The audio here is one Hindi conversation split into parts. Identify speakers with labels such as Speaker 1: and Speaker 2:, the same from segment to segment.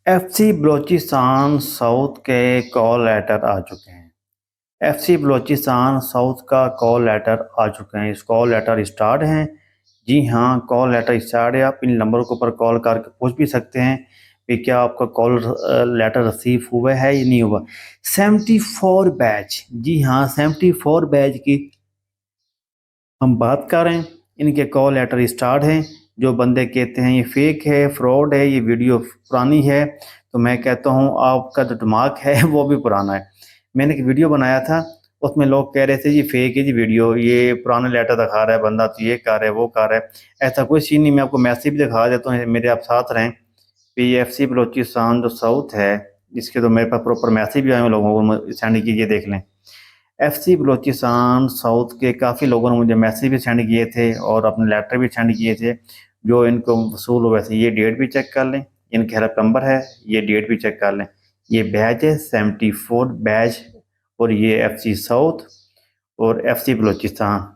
Speaker 1: एफसी बलोचिस्तान साउथ के कॉल लेटर आ चुके हैं। एफसी बलोचिस्तान साउथ का कॉल लेटर आ चुके हैं। इस कॉल लेटर स्टार्ट हैं। जी हाँ, कॉल लेटर स्टार्ट है। आप इन नंबर के ऊपर कॉल करके पूछ भी सकते हैं कि क्या आपका कॉल लेटर रिसीव हुआ है या नहीं हुआ। 74 बैच, जी हाँ 74 बैच की हम बात कर रहे हैं। इनके कॉल लेटर स्टार्ट हैं। जो बंदे कहते हैं ये फेक है, फ्रॉड है, ये वीडियो पुरानी है, तो मैं कहता हूँ आपका जो दिमाग है वो भी पुराना है। मैंने एक वीडियो बनाया था, उसमें लोग कह रहे थे ये फेक है जी वीडियो, ये पुराने लेटर दिखा रहा है बंदा, तो ये कर रहा है वो कर रहा है। ऐसा कोई सीन नहीं। मैं आपको मैसेज भी दिखा देता हूँ, मेरे आप साथ रहें। PFC बलोचिस्तान जो साउथ है, इसके तो मेरे पास प्रॉपर मैसेज भी आए हैं, लोगों को सेंड कीजिए, देख लें। FC बलोचिस्तान साउथ के काफ़ी लोगों ने मुझे मैसेज भी सेंड किए थे और अपने लेटर भी सेंड किए थे जो इनको वसूल हुए थे। ये डेट भी चेक कर लें, इनके हेल्प नंबर है, ये डेट भी चेक कर लें। ये बैच है 74 बैच, और ये FC साउथ और FC बलोचिस्तान,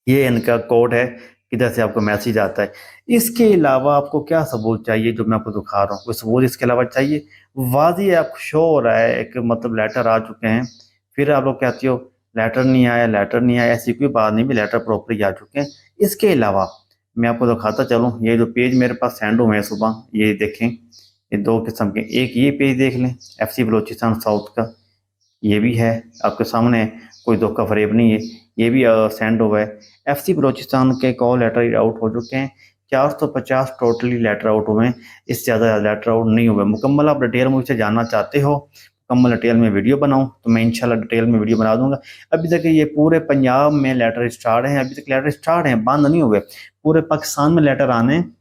Speaker 1: ये इनका कोड है, किधर से आपको मैसेज आता है। इसके अलावा आपको क्या सबूत चाहिए जो मैं आपको दिखा रहा हूँ? कोई सबूत इसके अलावा चाहिए? वाज़ी आपको शो हो रहा है एक, मतलब लेटर आ चुके हैं, फिर आप लोग कहते हो लेटर नहीं आया, लेटर नहीं आया। ऐसी कोई बात नहीं भी, लेटर प्रॉपरली आ चुके हैं। इसके अलावा मैं आपको दिखाता चलूँ, ये जो पेज मेरे पास सेंड हुए हैं सुबह, ये देखें, ये दो किस्म के। एक ये पेज देख लें FC बलोचिस्तान साउथ का, ये भी है आपके सामने, कोई धोखा फरेब नहीं है, ये भी सेंड हुआ है। FC बलोचिस्तान के कॉल लेटर आउट हो चुके हैं। 450 टोटली लेटर आउट हुए हैं, इससे ज़्यादा लेटर आउट नहीं हुए। मुकम्मल आप डिटेल मुझसे जानना चाहते हो, मुकम्मल डिटेल में वीडियो बनाऊं तो मैं इंशाल्लाह डिटेल में वीडियो बना दूंगा। अभी तक ये पूरे पंजाब में लेटर स्टार्ट हैं, अभी तक लेटर स्टार्ट हैं, बंद नहीं हुए। पूरे पाकिस्तान में लेटर आने हैं,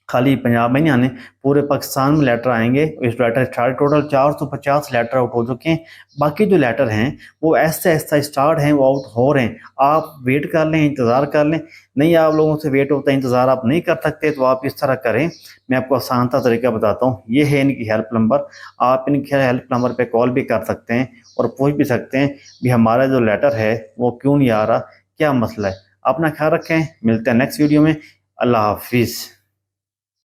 Speaker 1: खाली पंजाब में नहीं आने, पूरे पाकिस्तान में लेटर आएंगे। इस letter start total 450 letter out हो चुके हैं। बाकी जो लेटर हैं वो ऐसा ऐसा स्टार्ट हैं, वो आउट हो रहे हैं। आप वेट कर लें, इंतज़ार कर लें। नहीं आप लोगों से वेट होता है, इंतज़ार आप नहीं कर सकते, तो आप इस तरह करें। मैं आपको आसान सा तरीका बताता हूँ, ये है इनकी हेल्प नंबर। आप इनके हेल्प नंबर पर कॉल भी कर सकते हैं और पूछ भी सकते हैं भी हमारा जो लेटर है वो क्यों नहीं आ रहा, क्या मसला है। अपना ख्याल रखें, मिलते हैं नेक्स्ट वीडियो में। अल्लाह हाफिज़।